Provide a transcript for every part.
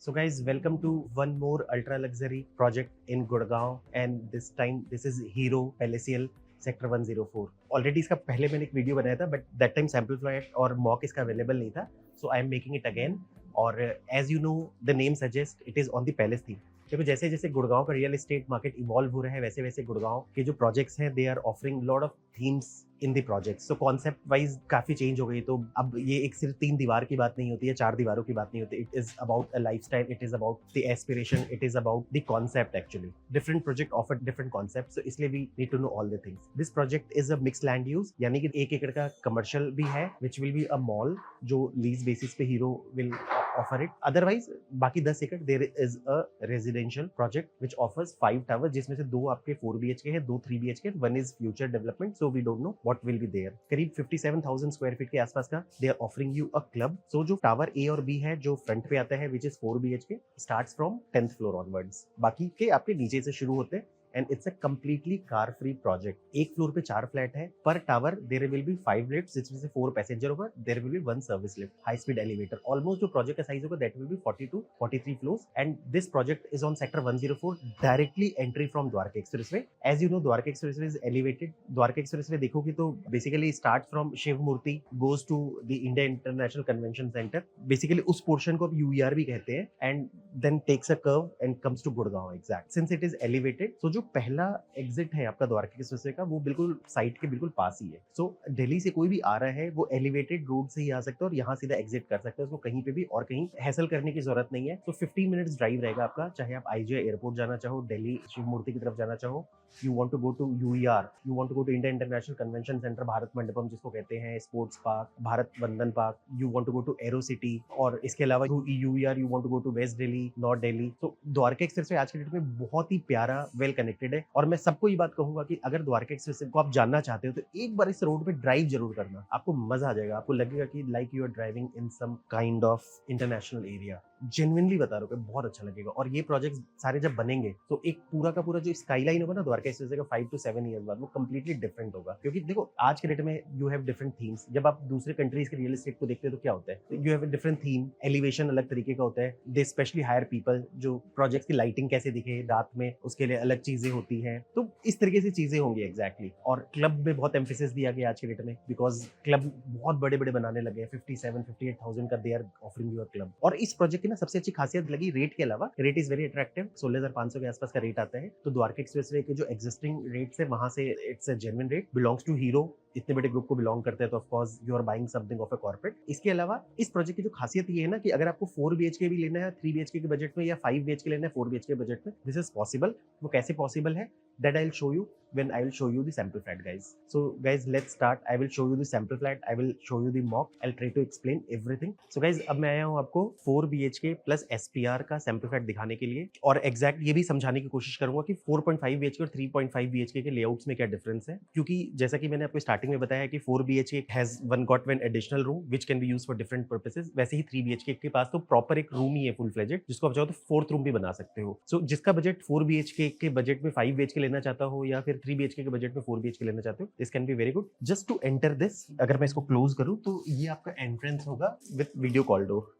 So guys, welcome to one more ultra luxury project in Gurgaon, and this time this is Hero Palacial sector 104. Already इसका पहले मैंने एक video बनाया था, but that time sample flat और mock इसका available नहीं था, so I am making it again. और as you know the name suggest, it is on the palace theme. देखो जैसे जैसे गुड़गांव का रियल एस्टेट मार्केट इवॉल्व हो रहा है, वैसे वैसे गुड़गांव के जो प्रोजेक्ट्स हैं they are offering lot of themes in the project. So concept wise काफी चेंज हो गई. तो अब ये एक सिर्फ 3 दीवार की बात नहीं होती है, 4 दीवारों की बात नहीं होती. It is about a lifestyle, it is about the aspiration, it is about the concept. Actually different project offer different concept, so इसलिए we need to know all the things. This project is a mix land use, यानी कि 1 एकड़ का commercial भी है, which will be a mall जो lease basis पे Hero will offer it. Otherwise बाकी 10 एकड़ there is a residential project which offers 5 towers, जिसमें से 2 आपके 4 BHK है, 2 3 BHK, 1 is future development. So we don't know what will be there. करीब 57,000 square feet के आसपास का they are offering you a club. So जो टावर ए और बी है जो फ्रंट पे आता है, which is 4 BHK, starts from 10th floor onwards. बाकी के आपके नीचे से शुरू होते हैं. And it's a completely car free project. एक फ्लोर पे 4 फ्लैट है. पर tower there will be 5 lifts, जिसमें से 4 पैसेंजर होगा. There will be 1 service lift, high speed elevator. Almost जो प्रोजेक्ट का साइज होगा that will be 40 to 43 floors. And this project is on sector 104, directly entry from Dwarka expressway. As you know Dwarka expressway is elevated. Dwarka expressway देखोगे तो basically start from Shiv Murti, goes to the India international convention Centre. Basically उस portion को अब UER भी कहते हैं. And then takes a curve and comes to Gurgaon. Exact since it is elevated, so जो पहला एग्जिट है आपका द्वारका एक्सप्रेसवे का, वो बिल्कुल साइट के बिल्कुल पास ही है. सो दिल्ली से कोई भी आ रहा है वो एलिवेटेड रोड से ही आ सकता है और यहाँ सीधा एग्जिट कर सकता है. उसको कहीं पे भी और कहीं हैसल करने की जरूरत नहीं है. तो 15 मिनट्स ड्राइव रहेगा आपका, चाहे आप IGI एयरपोर्ट जाना चाहो, दिल्ली शिव मूर्ति की तरफ जाना चाहो, you want to go to UER, you want to go to India international convention centre, Bharat Mandapam जिसको कहते हैं, sports park, Bharat Vandan park, you want to go to aero city, और इसके अलावा UER you want to go to west Delhi, north Delhi. तो Dwarka expressway आज के date में बहुत ही प्यारा, वेल कनेक्टेड है. और मैं सबको ये बात कहूंगा कि अगर द्वारका एक्सप्रेसवे को आप जानना चाहते हो तो एक बार इस रोड पे ड्राइव जरूर करना. आपको मजा आ जाएगा. आपको लगेगा कि like you are driving in some kind of international area. Genuinely बता रहा हूँ, बहुत अच्छा लगेगा. और ये प्रोजेक्ट सारे जब बनेंगे तो एक पूरा का पूरा जो स्काईलाइन होगा ना द्वारका एक्सप्रेसवे का 5 to 7 ईयर्स बाद, वो कंप्लीटली डिफरेंट होगा. क्योंकि देखो आज के डेट में यू हैव डिफरेंट थीम्स. जब आप दूसरे कंट्रीज के रियल एस्टेट को देखते हो तो क्या होता है, you have a different theme, elevation अलग तरीके का होता है. दे स्पेशली हायर पीपल जो प्रोजेक्ट की लाइटिंग कैसे दिखे रात में, उसके लिए अलग चीजें होती हैं. तो इस तरीके से चीजें होंगी. एग्जैक्टली. और क्लब में बहुत एम्फेसिस दिया गया आज के डेट में, बिकॉज क्लब बहुत बड़े बड़े बनाने लगे हैं. 57-58,000 का they are offering your club. और इस प्रोजेक्ट की ना सबसे अच्छी खासियत लगी रेट के अलावा. Rate is very attractive. 16,500 के आसपास का रेट आता है. तो द्वारका एक्सप्रेसवे के जो एग्जिस्टिंग रेट्स है वहां से it's a genuine rate. Belongs to Hero. इतने बड़े ग्रुप को बिलोंग करते हैं तो of course you are buying something of a corporate. इसके अलावा इस प्रोजेक्ट की जो खासियत ये है ना कि अगर आपको 4 BHK भी लेना है 3 BHK के बजट में, या 5 BHK लेना है 4 BHK बजट में, दिस इज पॉसिबल. वो कैसे पॉसिबल है, that I'll show you when I will show you the sample flat, guys. So guys, let's start. I will show you the sample flat, I will show you the mock, I'll try to explain everything. So guys, अब मैं आया हूँ आपको 4 BHK plus SPR का sample flat दिखाने के लिए, और एग्जैक्ट ये भी समझाने की कोशिश करूंगा कि 4.5 BHK और 3.5 BHK के लेआउट्स में क्या डिफरेंस है. क्योंकि जैसा कि मैंने आपको स्टार्टिंग में बताया कि 4 BHK has one additional room which can be used for different purposes, वैसे ही 3 BHK के पास तो प्रॉपर एक रूम ही है फुल फ्लेजेड, जिसको आप चाहो तो 4th रूम भी बना सकते हो. सो जिसका बजट 4 BHK के बजट में 5 BHK लेना चाहता हो, या फिर 3 BHK के बजट में 4 BHK लेना चाहते हो, this can be very good. Just to enter this, अगर मैं इसको क्लोज करूं तो ये आपका एंट्रेंस होगा with video call door.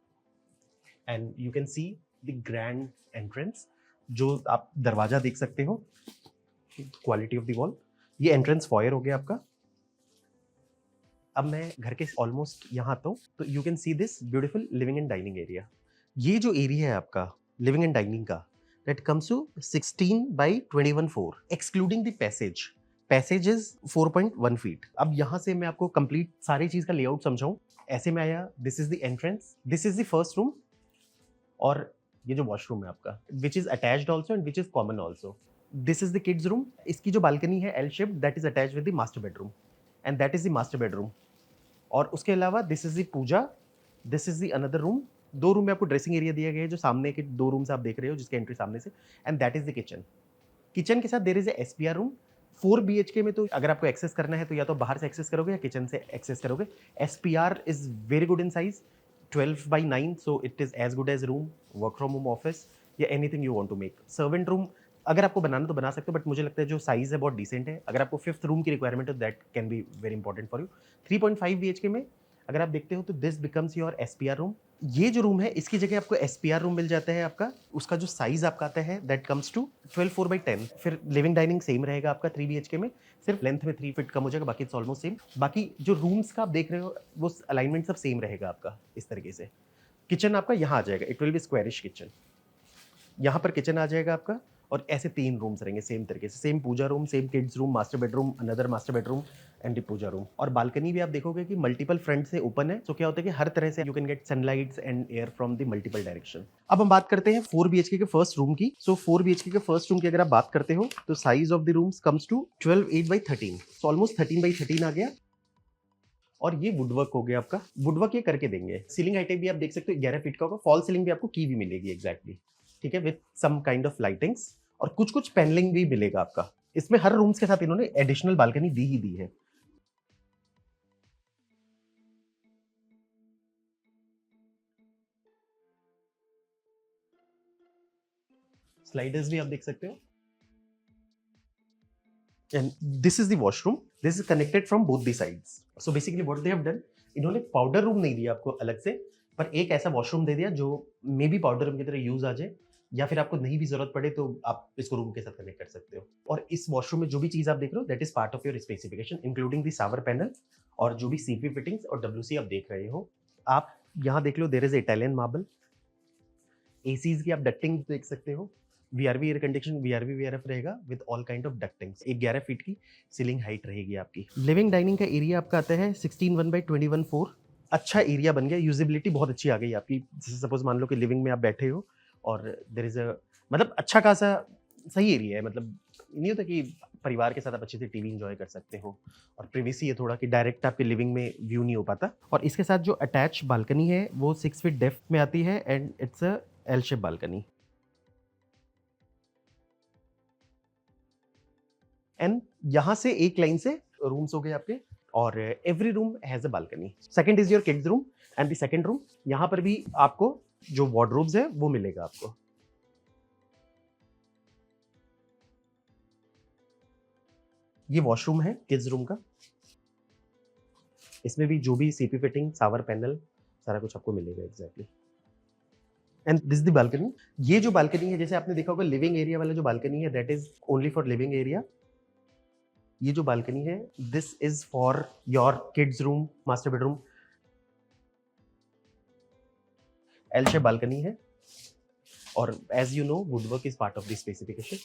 And you can see the grand entrance, जो आप दरवाजा देख सकते हो, क्वालिटी ऑफ द वॉल. ये एंट्रेंस फॉयर हो गया आपका. अब मैं घर के ऑलमोस्ट यहाँ आता हूँ तो you can see this beautiful living and dining area. ये जो एरिया है आपका लिविंग एंड डाइनिंग का, that comes to 16 by 21 4, excluding the passage. Passage is 4.1 feet. अब यहाँ से मैं आपको कंप्लीट सारी चीज का लेआउट समझाऊं. ऐसे में आया, this is the entrance, this is the first room, और ये जो वॉशरूम है आपका, which is attached also and which is common also. This is the kids room. इसकी जो बालकनी है L shape, that is attach with the master bedroom, and that is the master bedroom. और उसके अलावा this is the puja, this is the another room. 2 room में आपको dressing area दिया गया है, जो सामने के 2 रूम्स आप देख रहे हो जिसकी एंट्री सामने से, and that is the kitchen. Kitchen के साथ there is a SPR room. 4 BHK में तो अगर आपको एक्सेस करना है तो या तो बाहर से एक्सेस करोगे या किचन से एक्सेस करोगे. SPR is very good in size, 12 by 9, so it is as good as room, work from home office, या anything you want to make. Servant room अगर आपको बनाना तो बना सकते हो, बट मुझे लगता है जो साइज है बहुत डिसेंट है. अगर आपको 5th रूम की रिक्वायरमेंट है that can be very important for you. 3.5 BHK में अगर आप देखते हो तो this becomes your SPR room. ये जो रूम है इसकी जगह आपको एसपीआर रूम मिल जाता है आपका। उसका जो साइज आपका आता है दैट कम्स टू 12 4/10। फिर लिविंग डाइनिंग सेम रहेगा आपका 3 बीएचके में, सिर्फ लेंथ में 3 फीट कम हो जाएगा, बाकी इट्स ऑलमोस्ट सेम। बाकी जो रूम्स का आप देख रहे हो वो अलाइनमेंट सब सेम रहेगा आपका इस तरीके से। किचन आपका यहाँ आ जाएगा, it will B squarish kitchen. यहाँ पर किचन आ जाएगा आपका और ऐसे 3 रूम्स रहेंगे सेम तरीके से, same puja room, same kids room, master bedroom, another master bedroom and puja room. और बालकनी भी आप देखोगे कि मल्टीपल फ्रंट से ओपन है, तो क्या होता है कि हर तरह से you can get sunlights and air from the multiple direction. अब हम बात करते हैं 4 बीएचके के फर्स्ट रूम की। सो 4 बीएचके के फर्स्ट रूम की अगर आप बात करते हो तो size of the rooms comes to 12 8/13, so almost 13/13 आ गया। और ये वुडवर्क हो गया आपका, वुडवर्क ये करके देंगे। सीलिंग हाइट भी आप देख सकते हो 11 फीट का होगा, फॉल सीलिंग भी आपको की भी मिलेगी एग्जैक्टली, ठीक है, with some kind of lightings और कुछ कुछ पैनलिंग भी मिलेगा आपका। इसमें हर रूम्स के साथ इन्होंने एडिशनल बालकनी दी ही दी है। स्लाइडर्स भी आप देख सकते हो। And this is the washroom, this is connected from both the sides. So basically what they have done, इन्होंने पाउडर रूम नहीं दिया आपको अलग से, पर एक ऐसा वॉशरूम दे दिया जो मे बी पाउडर रूम की तरह यूज आ जाए, या फिर आपको नहीं भी जरूरत पड़े तो आप इसको रूम के साथ कनेक्ट कर सकते हो। और इस वॉशरूम में जो भी चीज आप देख रहे हो that is part of your specification, including the shower panel और जो भी सीपी फिटिंग्स और डब्ल्यूसी आप देख रहे हो। आप यहाँ देख लो, there is Italian marble. ACs की आप डक्टिंग देख सकते हो। VRV air condition, VRV VRF रहेगा with all kind of ductings. एक 11 फीट की सीलिंग हाइट रहेगी आपकी। लिविंग डाइनिंग का एरिया आपका आता है 16 1/21 4। अच्छा एरिया बन गया, यूजेबिलिटी बहुत अच्छी आ गई आपकी। जैसे सपोज मान लो कि लिविंग में आप बैठे हो और देयर इज अ, मतलब अच्छा खासा सही एरिया है। मतलब नहीं होता कि परिवार के साथ आप अच्छे से टीवी एंजॉय कर सकते हो, और प्रिवेसी है थोड़ा कि डायरेक्ट आपके लिविंग में व्यू नहीं हो पाता। और इसके साथ जो अटैच बालकनी है वो 6 फीट डेप्थ में आती है and it's a L shape balcony. And यहाँ से एक लाइन से रूम्स हो गए आपके, और every room has a balcony. Second is your kids room and the second room, यहाँ पर भी आपको जो वार्डरोब्स है वो मिलेगा आपको। ये वॉशरूम है किड्स रूम का, इसमें भी जो भी सीपी फिटिंग, शावर पैनल, सारा कुछ आपको मिलेगा exactly. And this the balcony. ये जो बालकनी है, जैसे आपने देखा होगा लिविंग एरिया वाला जो बालकनी है that is only for living area. ये जो बालकनी है this is for your kids room, master bedroom. L shape balcony है, और as you know woodwork is part of the specification.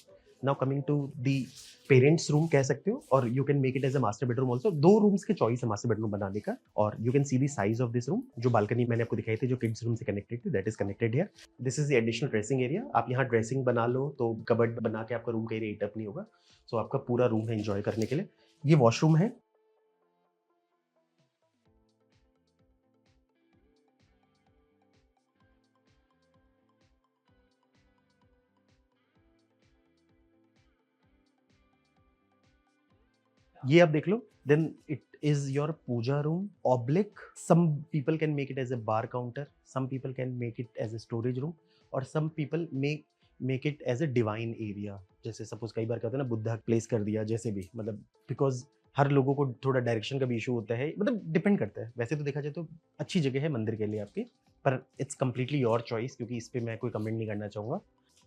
Now coming to the parents room कह सकते हो, और you can make it as a master bedroom also. दो rooms के choice है master bedroom बनाने का, और you can see the size of this room. जो बालकनी मैंने आपको दिखाई थी जो किड्स रूम से कनेक्टेड थी that is connected here. This is the additional dressing area. आप यहाँ ड्रेसिंग बना लो तो कबर्ड बना के आपका रूम का एरिया ईट अप नहीं होगा। सो आपका पूरा रूम है एंजॉय करने के लिए। ये वॉशरूम है। ये आप देख लो। Then it is your puja room oblique. Some people can make it as a bar counter, some people can make it as a storage room, और some people make it as a divine area. जैसे suppose कई बार क्या होता है ना, Buddha place कर दिया, जैसे भी, मतलब बिकॉज हर लोगों को थोड़ा डायरेक्शन का भी इशू होता है, मतलब डिपेंड करता है। वैसे तो देखा जाए तो अच्छी जगह है मंदिर के लिए आपकी, पर इट्स कंप्लीटली योर चॉइस, क्योंकि इस पे मैं कोई कमेंट नहीं करना चाहूंगा।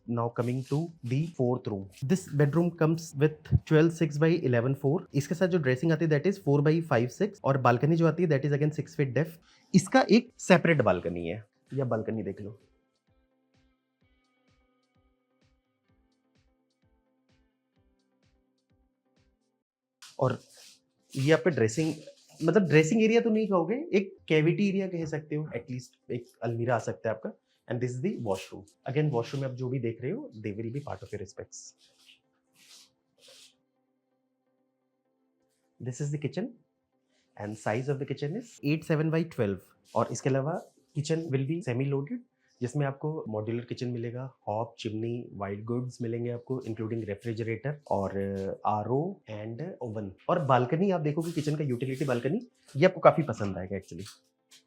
Now coming to the fourth room. This bedroom comes with 12 6 by 11 4। इसके साथ जो ड्रेसिंग आती है दैट इज 4 by 5 6, और बालकनी जो आती है that is again 6 feet depth. इसका एक सेपरेट बालकनी है, या बालकनी देख लो। और ये आपका ड्रेसिंग, मतलब ड्रेसिंग एरिया तो नहीं कहोगे, एक कैविटी एरिया कह सकते हो, एटलीस्ट एक अलमीरा आ सकता है आपका। And this is the washroom. Again washroom में आप जो भी देख रहे हो दे will B part of your respects. This is the kitchen and size of the kitchen is 8 7 by 12। और इसके अलावा kitchen will be semi loaded, जिसमें आपको मॉड्यूलर किचन मिलेगा, हॉब, चिमनी, वाइट गुड्स मिलेंगे आपको, इंक्लूडिंग रेफ्रिजरेटर और आरओ एंड ओवन। और बालकनी आप देखोगे किचन का यूटिलिटी बालकनी, ये आपको काफ़ी पसंद आएगा एक्चुअली।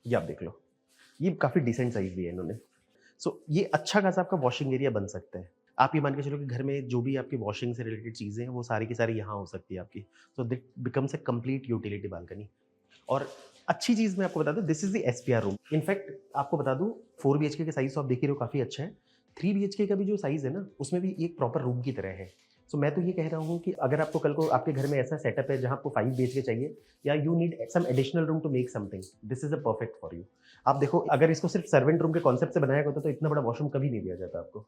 ये आप देख लो, ये काफ़ी डिसेंट साइज दिया है इन्होंने। सो ये अच्छा खासा आपका वॉशिंग एरिया बन सकता है। आप ये मान के चलो कि घर में जो भी आपकी वॉशिंग से रिलेटेड चीज़ें हैं वो सारी की सारी यहाँ हो सकती है आपकी। So that becomes a complete utility balcony. और अच्छी चीज मैं आपको बता दूं, this is the SPR room. In fact आपको बता दूं 4 BHK के साइज तो आप देख ही रहे हो काफी अच्छा है। 3 BHK का भी जो साइज है ना, उसमें भी एक प्रॉपर रूम की तरह है। सो मैं तो ये कह रहा हूँ कि अगर आपको कल को आपके घर में ऐसा सेटअप है जहां आपको 5 BHK चाहिए, या you need some additional room to make something, this is a perfect for you. आप देखो, अगर इसको सिर्फ सर्वेंट रूम के कॉन्सेप्ट से बनाया होता तो इतना बड़ा वॉशरूम कभी नहीं दिया जाता आपको।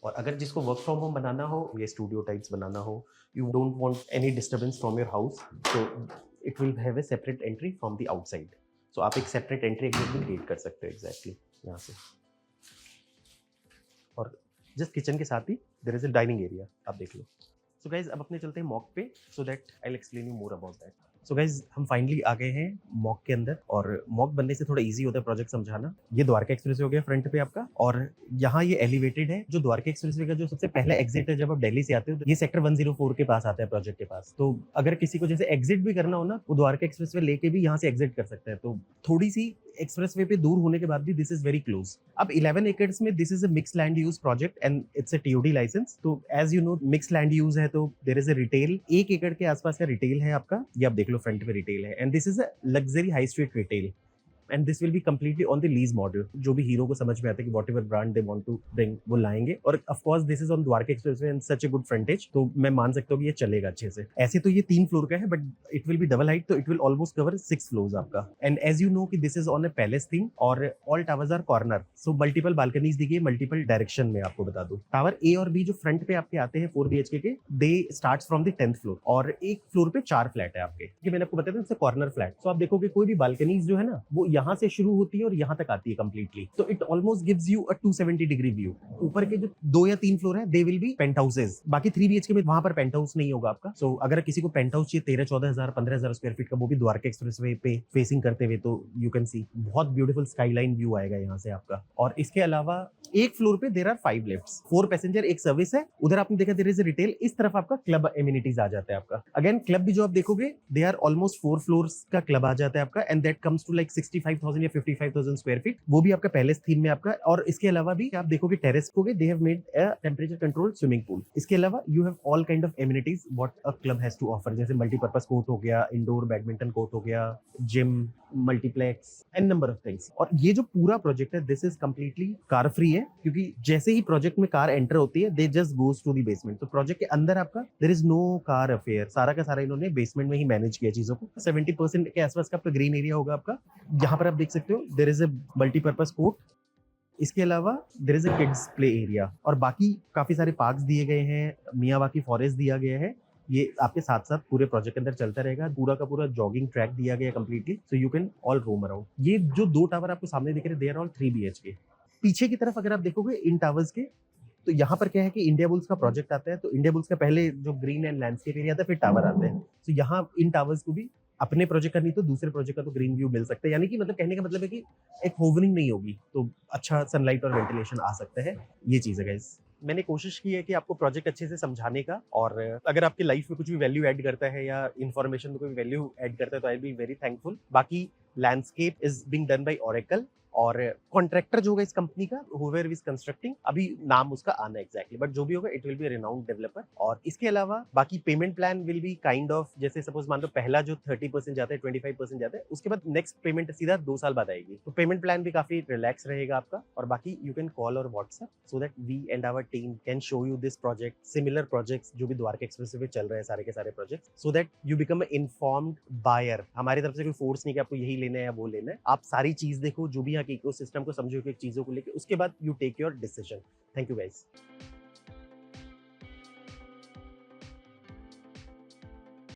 और अगर जिसको वर्क फ्रॉम होम बनाना हो या स्टूडियो टाइप्स बनाना हो, you don't want any disturbance from your house, तो it will have a separate entry from the outside. So आप एक सेपरेट एंट्री एग्जिट भी क्रिएट कर सकते हो एग्जैक्टली यहाँ से। और जस्ट किचन के साथ ही there is a dining area, आप देख लो। सो गाइज अब अपने चलते हैं मॉक पे, so that I will explain you more about that. So guys हम फाइनली आ गए हैं मॉक के अंदर, और मॉक बनने से थोड़ा इजी होता है प्रोजेक्ट समझाना। ये द्वारका एक्सप्रेसवे हो गया फ्रंट पे आपका, और यहाँ ये एलिवेटेड है। जो द्वारका एक्सप्रेसवे का जो सबसे पहला एग्जिट है जब आप दिल्ली से आते हो, तो ये सेक्टर 104 के पास आता है प्रोजेक्ट के पास। तो अगर किसी को जैसे एग्जिट भी करना हो ना, वो द्वारका एक्सप्रेसवे लेके भी यहाँ से एग्जिट कर सकते हैं। तो थोड़ी सी एक्सप्रेसवे पे दूर होने के बाद भी दिस इज वेरी क्लोज। अब 11 एकर्स में this is a mix land use project and it's a TOD licence. तो as you know mix land use है, तो देयर इज अ रिटेल, 1 एकड़ के आसपास का रिटेल है आपका। ये आप देख लो फ्रंट पे रिटेल है, and this is a luxury high street retail, and this will be completely on the lease model. जो भी हीरो को समझ में आता है कि whatever brand they want to bring वो लाएंगे। और of course this is on Dwarka expressway and such a good frontage, तो मैं मान सकता हूँ कि ये चलेगा अच्छे से। ऐसे तो ये 3 फ्लोर का है, but it will be double height, तो it will almost cover 6 floors आपका। एंड एज यू नो कि this is on a palace theme, और all towers are corner, so multiple balconies दी गई मल्टीपल डायरेक्शन में। आपको बता दूं टावर ए और बी जो फ्रंट पे आपके आते हैं 4 BHK के, they start from the 10th floor, और एक फ्लोर पे 4 फ्लैट है आपके। कि मैंने आपको बताया था कॉर्नर फ्लैट, तो आप देखोगे कोई भी बालकनीज जो है ना, वो यहाँ से शुरू होती है और यहाँ तक आती है कंप्लीटली। तो it almost gives you a 270 degree view. ऊपर के जो 2 या 3 फ्लोर है they will be penthouses. बाकी 3 BHK में वहां पर पेंट हाउस नहीं होगा आपका। सो अगर किसी को पेंट हाउस चाहिए 13-14 हजार 15 हजार स्क्वायर फीट का, वो भी द्वारका एक्सप्रेसवे पे फेसिंग करते हुए, तो यू कैन सी बहुत ब्यूटीफुल स्काईलाइन व्यू आएगा यहाँ से आपका। और इसके अलावा एक फ्लोर पे देर आर 5 लिफ्ट्स, 4 पैसेंजर, एक सर्विस है। उधर आपने देखा देयर इज अ रिटेल, इस तरफ आपका क्लब एमिनिटीज आ जाता है आपका। अगेन क्लब भी जो आप देखोगे दे आर ऑलमोस्ट 4 फ्लोर्स का क्लब आ जाता है आपका, and that comes to like 65,000 या 55,000 स्क्वायर फीट। वो भी आपका पैलेस थीम में आपका। और इसके अलावा भी आप देखोगे टेरेस को they have made a temperature controlled swimming pool. इसके अलावा you have all kind of amenities what a club has to offer, जैसे मल्टीपर्पज कोर्ट हो गया, इंडोर बैडमिंटन कोर्ट हो गया, gym, multiplex and number of things. और ये जो पूरा प्रोजेक्ट है this is completely car free है, क्योंकि जैसे ही प्रोजेक्ट में कार एंटर होती है they just goes to the basement. तो प्रोजेक्ट के अंदर आपका there is no car affair, सारा का सारा इन्होंने बेसमेंट में ही मैनेज किया चीजों को। 70% के आसपास का आपका ग्रीन एरिया होगा आपका। यहाँ पर आप देख सकते हो there is a multipurpose court. इसके अलावा there is a kids play area, और बाकी काफी सारे पार्क्स दिए गए हैं, मियावाकी फॉरेस्ट दिया गया है। ये आपके साथ साथ पूरे प्रोजेक्ट के अंदर चलता रहेगा। पूरा का पूरा जॉगिंग ट्रैक दिया गया completely, so you can all roam around. ये जो 2 टावर आपको सामने दिख रहे हैं दे आर ऑल 3 BHK। पीछे की तरफ अगर आप देखोगे इन टावर्स के, तो यहाँ पर क्या है कि इंडिया बुल्स का प्रोजेक्ट आता है, तो इंडिया बुल्स का पहले जो ग्रीन एंड लैंडस्केप एरिया आता है, फिर टावर आते हैं। तो यहाँ इन टावर्स को भी अपने प्रोजेक्ट का नहीं तो दूसरे प्रोजेक्ट का तो ग्रीन व्यू मिल सकता है। यानी कि मतलब कहने का मतलब है कि एक होवरिंग नहीं होगी, तो अच्छा सनलाइट और वेंटिलेशन आ सकता है। ये चीज है गाइस। मैंने कोशिश की है कि आपको प्रोजेक्ट अच्छे से समझाने का, और अगर आपकी लाइफ में कुछ भी वैल्यू ऐड करता है या इन्फॉर्मेशन में कोई वैल्यू ऐड करता है, तो आई बी वेरी थैंकफुल। बाकी landscape is being done by Oracle, और कॉन्ट्रैक्टर जो होगा इस कंपनी का हूवर इज कंस्ट्रक्टिंग, अभी नाम उसका आना एग्जैक्टली, बट जो भी होगा it will B renowned developer. और इसके अलावा बाकी payment plan will be kind of, जैसे सपोज मान लो पहला जो 30% जाता है 25% जाता है, उसके बाद नेक्स्ट पेमेंट सीधा 2 साल बाद आएगी। तो पेमेंट प्लान भी काफी रिलैक्स रहेगा आपका। और बाकी यू कैन कॉल और WhatsApp so that we and our team can show you this project, similar projects जो भी द्वारका एक्सप्रेसवे पे चल रहे हैं सारे के सारे projects, so that you become informed buyer. हमारी तरफ से कोई फोर्स नहीं कि आपको यही लेना है या वो लेना है। आप सारी चीज देखो, जो भी यहाँ के इकोसिस्टम को समझो कि चीजों को लेकर, उसके बाद you take your decision. Thank you guys.